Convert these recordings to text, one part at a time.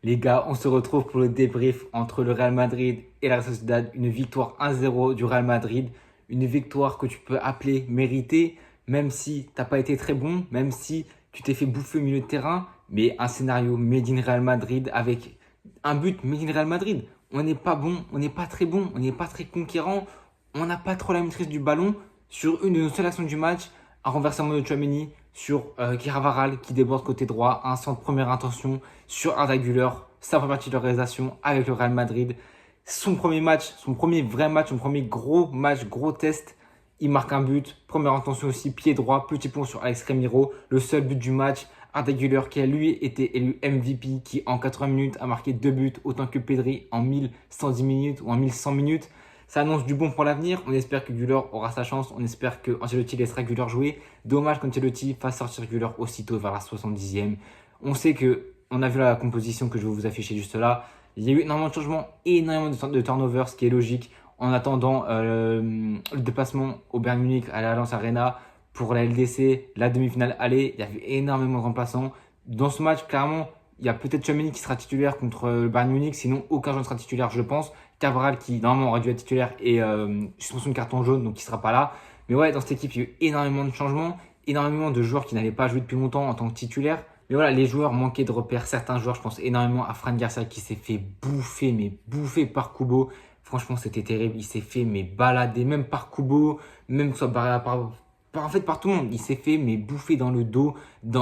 Les gars, on se retrouve pour le débrief entre le Real Madrid et la Real Sociedad. Une victoire 1-0 du Real Madrid. Une victoire que tu peux appeler méritée, même si t'as pas été très bon, même si tu t'es fait bouffer au milieu de terrain. Mais un scénario made in Real Madrid avec un but made in Real Madrid. On n'est pas bon, on n'est pas très bon, on n'est pas très conquérant. On n'a pas trop la maîtrise du ballon. Sur une de nos seules actions du match, un renversement de Tchouaméni sur Kieravaral qui déborde côté droit, un centre première intention sur Arda Güler, sa première titularisation avec le Real Madrid. Son premier match, son premier vrai match, son premier gros match, gros test. Il marque un but, première intention aussi, pied droit, petit pont sur Alex Remiro, le seul but du match. Arda Güler qui a lui été élu MVP, qui en 80 minutes a marqué 2 buts, autant que Pedri en 1110 minutes ou en 1100 minutes. Ça annonce du bon pour l'avenir. On espère que Güler aura sa chance. On espère que Ancelotti laissera Güler jouer. Dommage qu'Ancelotti fasse sortir Güler aussitôt vers la 70e. On sait que, on a vu la composition que je vais vous afficher juste là. Il y a eu énormément de changements, énormément de turnovers, ce qui est logique. En attendant le déplacement au Bayern Munich à l'Allianz Arena pour la LDC, la demi-finale aller, il y avait énormément de remplaçants. Dans ce match, clairement, il y a peut-être Tchouaméni qui sera titulaire contre le Bayern Munich, sinon aucun joueur ne sera titulaire, je pense. Cabral qui normalement aurait dû être titulaire et suspension de carton jaune, donc il ne sera pas là. Mais ouais, dans cette équipe, il y a eu énormément de changements, énormément de joueurs qui n'avaient pas joué depuis longtemps en tant que titulaire. Mais voilà, les joueurs manquaient de repères. Certains joueurs, je pense énormément à Fran Garcia qui s'est fait bouffer, mais bouffer par Kubo. Franchement, c'était terrible. Il s'est fait mais balader, même par Kubo, même que ce soit en fait, par tout le monde. Il s'est fait mais bouffer dans le dos.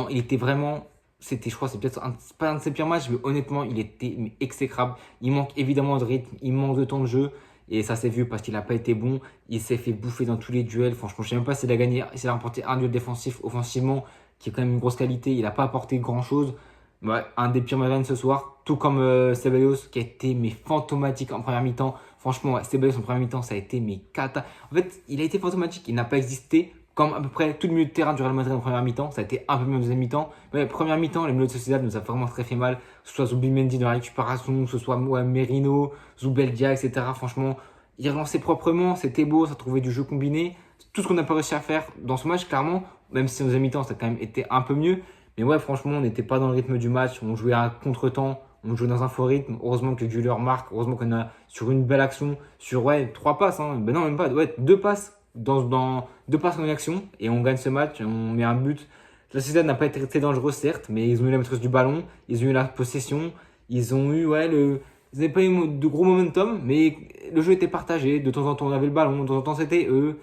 Il était vraiment, je crois, c'est peut-être pas un de ses pires matchs, mais honnêtement, il était exécrable. Il manque évidemment de rythme, il manque de temps de jeu. Et ça s'est vu parce qu'il n'a pas été bon. Il s'est fait bouffer dans tous les duels. Franchement, je ne sais même pas s'il a gagné, s'il a remporté un duel défensif offensivement, qui est quand même une grosse qualité. Il n'a pas apporté grand-chose. Ouais, un des pires Maven ce soir. Tout comme Ceballos, qui a été mais fantomatique en première mi-temps. Franchement, ouais, Ceballos en première mi-temps, ça a été mais cata. En fait, il a été fantomatique. Il n'a pas existé. Comme à peu près tout le milieu de terrain du Real Madrid en première mi-temps, ça a été un peu mieux en deuxième mi-temps. Mais première mi-temps, le milieu de Sociedad nous a vraiment très fait mal. Que ce soit Zubimendi dans la récupération, que ce soit Merino, Zubeldia, etc. Franchement, il relançait proprement, c'était beau, ça trouvait du jeu combiné. Tout ce qu'on n'a pas réussi à faire dans ce match, clairement, même si en deuxième mi-temps, ça a quand même été un peu mieux. Mais ouais, franchement, on n'était pas dans le rythme du match. On jouait à contre-temps, on jouait dans un faux rythme. Heureusement que Güler marque, heureusement qu'on a sur une belle action, sur ouais, 3 passes, hein. Ben non, même pas, ouais, 2 passes dans 2 passes en une action et on gagne ce match, on met un but. La Sociedad n'a pas été très dangereux certes, mais ils ont eu la maîtrise du ballon, ils ont eu la possession, ils ont eu ouais ils n'avaient pas eu de gros momentum, mais le jeu était partagé. De temps en temps on avait le ballon, de temps en temps c'était eux.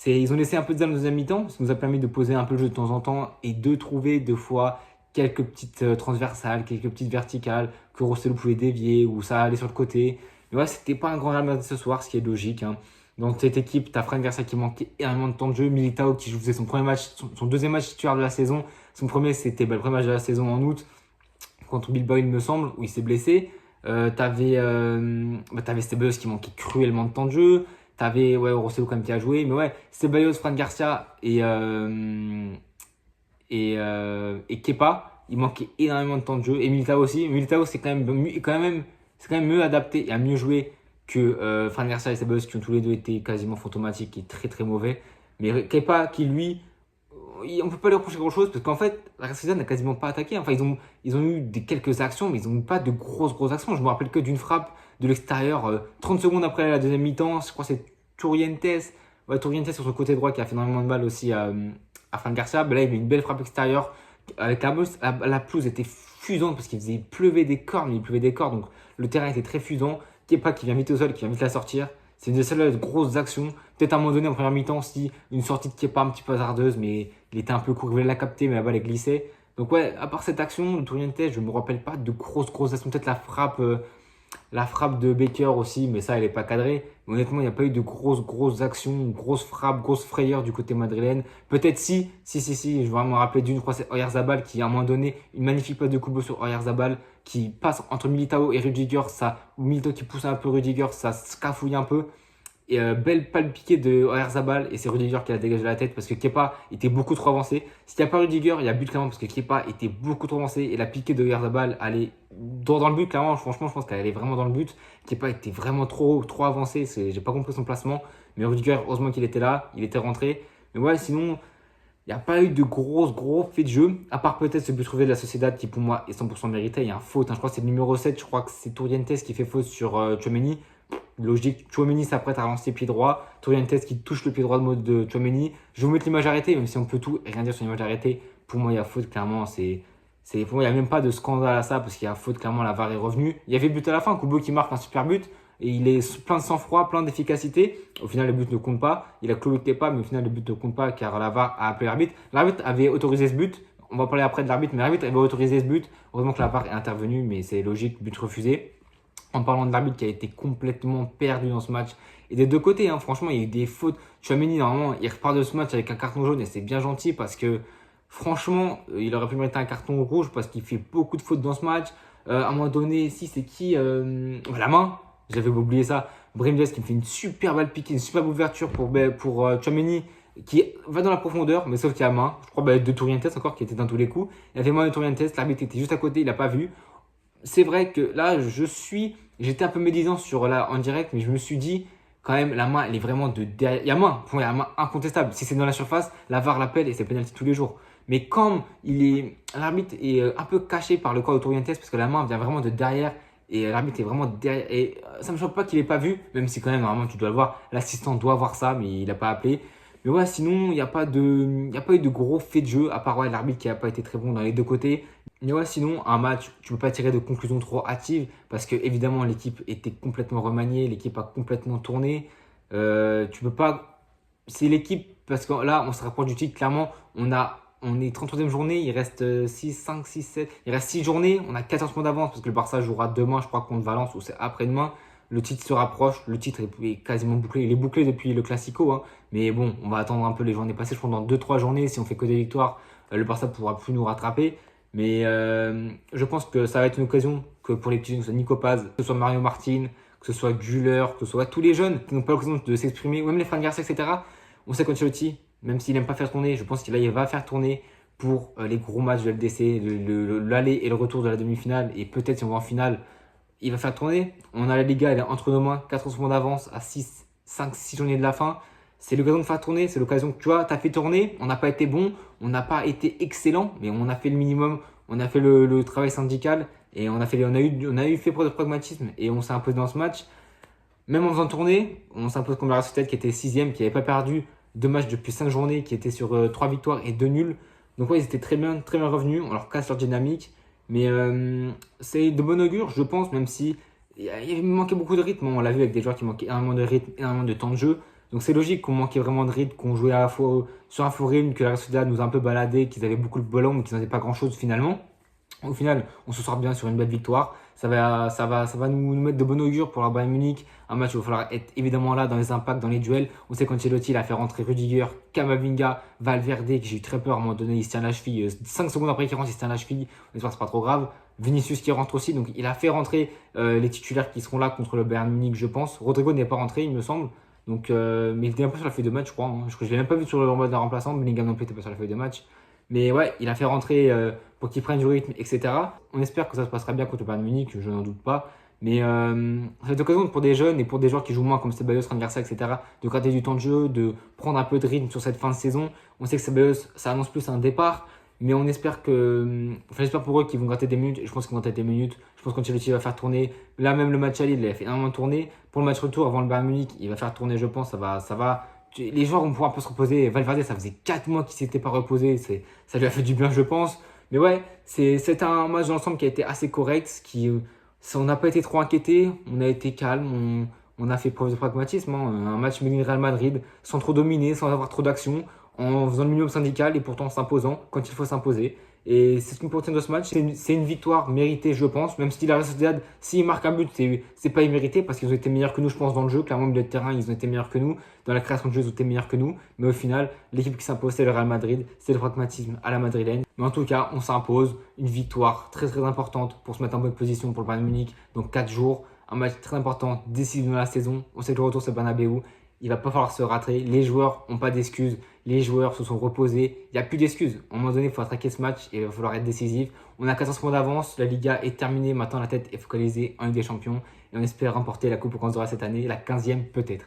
Ils ont laissé un peu de zèle en deuxième mi-temps, ce qui nous a permis de poser un peu le jeu de temps en temps et de trouver 2 fois quelques petites transversales, quelques petites verticales que Rossello pouvait dévier ou ça allait sur le côté. Mais ouais, c'était pas un grand Real Madrid ce soir, ce qui est logique, hein. Dans cette équipe, tu as Fran Garcia qui manquait énormément de temps de jeu, Militao qui faisait son premier match, son deuxième match titulaire de la saison. Son premier, c'était le premier match de la saison en août contre Bilbao, il me semble, où il s'est blessé. T'avais Ceballos qui manquait cruellement de temps de jeu. T'avais ouais, Rossello quand même qui a joué. Mais ouais, Ceballos, Fran Garcia et Kepa, il manquait énormément de temps de jeu. Et Militao aussi. Militao, c'est quand même mieux adapté et a mieux joué que Fran Garcia et Ceballos qui ont tous les deux été quasiment fantomatiques et très très mauvais. Mais Kepa qui lui, on ne peut pas lui reprocher grand-chose parce qu'en fait, la Real Sociedad n'a quasiment pas attaqué. Enfin, ils ont eu quelques actions, mais ils n'ont pas de grosses actions. Je me rappelle que d'une frappe de l'extérieur, 30 secondes après la deuxième mi-temps, je crois que c'est Tourientes, ouais, Tourientes sur son côté droit qui a fait énormément de mal aussi à Fran Garcia. Ben là, il y avait une belle frappe extérieure. Avec la pelouse était fusante parce qu'il pleuvait des cordes, donc le terrain était très fusant. Kepa qui vient vite au sol, qui vient vite la sortir. C'est une des seules grosses actions. Peut-être à un moment donné en première mi-temps, si une sortie de Kepa un petit peu hasardeuse, mais il était un peu court, il voulait la capter, mais la balle est glissée. Donc ouais, à part cette action, le Tourientes, je ne me rappelle pas de grosses actions. Peut-être la frappe de Baker aussi, mais ça, elle n'est pas cadrée. Mais honnêtement, il n'y a pas eu de grosses actions, grosses frappes, grosses frayeurs du côté madrilène. Peut-être si, je vais me rappeler d'une, je crois que c'est Oyarzabal qui, à un moment donné, une magnifique passe de Kubo sur Oyarzabal qui passe entre Militao et Rudiger, ou Militao qui pousse un peu Rudiger, ça scafouille un peu. Et belle palle piquée de Oyarzabal et c'est Rudiger qui a dégagé la tête parce que Kepa était beaucoup trop avancé. S'il n'y a pas Rudiger, il y a but clairement parce que Kepa était beaucoup trop avancé et la piquée de Oyarzabal allait dans le but clairement. Franchement, je pense qu'elle allait vraiment dans le but. Kepa était vraiment trop avancé. J'ai pas compris son placement. Mais Rudiger, heureusement qu'il était là, il était rentré. Mais ouais, sinon, Il n'y a pas eu de gros faits de jeu, à part peut-être ce but trouvé de la Sociedad qui pour moi est 100% mérité. Il y a un faute, hein, je crois que c'est le numéro 7, je crois que c'est Tourientes qui fait faute sur Tchouaméni. Logique, Tchouaméni s'apprête à lancer pied droit, Tourientes qui touche le pied droit de Tchouaméni. Je vais vous mettre l'image arrêtée, même si on peut tout et rien dire sur l'image arrêtée. Pour moi, il y a faute, clairement. Pour moi, il n'y a même pas de scandale à ça, parce qu'il y a faute, clairement, la VAR est revenue. Il y avait but à la fin, Kubo qui marque un super but, et il est plein de sang-froid, plein d'efficacité. Au final, le but ne compte pas. Il a cloué pas, mais au final, le but ne compte pas, car la VAR a appelé l'arbitre. L'arbitre avait autorisé ce but. On va parler après de l'arbitre, mais l'arbitre avait autorisé ce but. Heureusement que la VAR est intervenue, mais c'est logique, but refusé. En parlant de l'arbitre qui a été complètement perdu dans ce match. Et des deux côtés, hein, franchement, il y a eu des fautes. Tchouaméni, normalement, il repart de ce match avec un carton jaune et c'est bien gentil parce que, franchement, il aurait pu mériter un carton rouge parce qu'il fait beaucoup de fautes dans ce match. À un moment donné, si c'est qui la main, j'avais oublié ça. Brahim Diaz qui me fait une super balle piquée, une super ouverture pour Tchouaméni qui va dans la profondeur, mais sauf qu'il y a la main. Je crois de Tourientes encore qui était dans tous les coups. Il y avait main de Tourientes, l'arbitre était juste à côté, il n'a pas vu. C'est vrai que là, j'étais un peu médisant sur là en direct, mais je me suis dit, quand même, la main, elle est vraiment de derrière. Il y a main, pour moi, il y a main incontestable. Si c'est dans la surface, la VAR l'appelle et c'est pénalty tous les jours. Mais quand l'arbitre est un peu caché par le corps de Tourientes, parce que la main vient vraiment de derrière et l'arbitre est vraiment derrière. Et ça ne me choque pas qu'il n'ait pas vu, même si quand même, normalement, tu dois le voir. L'assistant doit voir ça, mais il n'a pas appelé. Mais ouais, sinon, il n'y a pas eu de gros faits de jeu, à part l'arbitre qui n'a pas été très bon dans les deux côtés. Mais ouais, sinon, un match, tu ne peux pas tirer de conclusion trop hâtive parce que évidemment l'équipe était complètement remaniée, l'équipe a complètement tourné. Tu peux pas. C'est l'équipe, parce que là, on se rapproche du titre, clairement. On est 33e journée, il reste 6, 5, 6, 7. Il reste 6 journées, on a 14 points d'avance parce que le Barça jouera demain, je crois, contre Valence ou c'est après-demain. Le titre se rapproche, le titre est quasiment bouclé. Il est bouclé depuis le Classico, hein. Mais bon, on va attendre un peu les journées passées. Je crois dans 2-3 journées, si on fait que des victoires, le Barça ne pourra plus nous rattraper. Mais je pense que ça va être une occasion que pour les petits jeunes, que ce soit Nico Paz, que ce soit Mario Martin, que ce soit Güler, que ce soit tous les jeunes qui n'ont pas l'occasion de s'exprimer, ou même les Fran Garcia, etc. On sait qu'Ancelotti, même s'il n'aime pas faire tourner, je pense qu'il va faire tourner pour les gros matchs de LDC, l'aller et le retour de la demi-finale. Et peut-être si on va en finale, il va faire tourner. On a la Liga, elle est entre nos mains, 14 points d'avance à 6, 5, 6 journées de la fin. C'est l'occasion de faire tourner, c'est l'occasion que tu vois, tu as fait tourner, on n'a pas été bon, on n'a pas été excellent, mais on a fait le minimum, on a fait le travail syndical et on a eu fait preuve de pragmatisme et on s'est imposé dans ce match. Même en faisant tourner, on s'impose contre la Sociedad qui était 6ème, qui n'avait pas perdu 2 matchs depuis 5 journées, qui était sur 3 victoires et 2 nuls. Donc ouais, ils étaient très bien revenus, on leur casse leur dynamique. Mais c'est de bon augure, je pense, même si il manquait beaucoup de rythme. On l'a vu avec des joueurs qui manquaient énormément de rythme, énormément de temps de jeu. Donc c'est logique qu'on manquait vraiment de rythme, qu'on jouait à la fois sur un faux rythme, que la Real Sociedad nous a un peu baladé, qu'ils avaient beaucoup de ballon, mais qu'ils n'avaient pas grand-chose finalement. Au final, on se sort bien sur une belle victoire. Ça va nous mettre de bon augure pour la Bayern Munich. Un match où il va falloir être évidemment là dans les impacts, dans les duels. On sait qu'Ancelotti a fait rentrer Rudiger, Camavinga, Valverde, que j'ai eu très peur à un moment donné, il se tient la cheville. 5 secondes après qu'il rentre, il se tient la cheville. On espère que c'est pas trop grave. Vinicius qui rentre aussi, donc il a fait rentrer les titulaires qui seront là contre le Bayern Munich, je pense. Rodrigo n'est pas rentré, il me semble. Donc, mais il était un peu sur la feuille de match, je crois. Hein. Je ne l'ai même pas vu sur le mode d'un remplaçant. Bellingham non plus n'était pas sur la feuille de match. Mais ouais, il a fait rentrer pour qu'il prenne du rythme, etc. On espère que ça se passera bien contre le Bayern Munich, je n'en doute pas. Mais c'est l'occasion pour des jeunes et pour des joueurs qui jouent moins comme Ceballos, Fran Garcia, etc. de gratter du temps de jeu, de prendre un peu de rythme sur cette fin de saison. On sait que Ceballos, ça annonce plus un départ. Mais on espère j'espère pour eux qu'ils vont gratter des minutes. Je pense qu'ils vont gratter des minutes. Je pense qu'Ancelotti va faire tourner. Là, même le match aller, il a fait énormément tourner. Pour le match retour avant le Bayern Munich, il va faire tourner, je pense. Ça va. Les joueurs vont pouvoir un peu se reposer. Valverde, ça faisait 4 mois qu'il ne s'était pas reposé. Ça lui a fait du bien, je pense. Mais ouais, c'est un match d'ensemble qui a été assez correct. On n'a pas été trop inquiété. On a été calme. On a fait preuve de pragmatisme. Hein. Un match made in Real Madrid, sans trop dominer, sans avoir trop d'action, en faisant le minimum syndical et pourtant s'imposant quand il faut s'imposer. Et c'est ce qui me retient de ce match. C'est une victoire méritée, je pense. Même si la Real Sociedad, s'ils marquent un but, c'est pas immérité parce qu'ils ont été meilleurs que nous, je pense, dans le jeu. Clairement, au milieu de terrain, ils ont été meilleurs que nous. Dans la création de jeu, ils ont été meilleurs que nous. Mais au final, l'équipe qui s'impose, c'est le Real Madrid. C'est le pragmatisme à la madrilène. Mais en tout cas, on s'impose une victoire très très importante pour se mettre en bonne position pour le Bayern Munich. Donc 4 jours, un match très important, décisif dans la saison. On sait que le retour, c'est Bernabeu. Il va pas falloir se rater. Les joueurs n'ont pas d'excuses. Les joueurs se sont reposés. Il n'y a plus d'excuses. À un moment donné, il faut attaquer ce match et il va falloir être décisif. On a 14 points d'avance. La Liga est terminée. Maintenant, la tête est focalisée en Ligue des Champions. Et on espère remporter la Coupe au Cannes cette année, la 15e peut-être.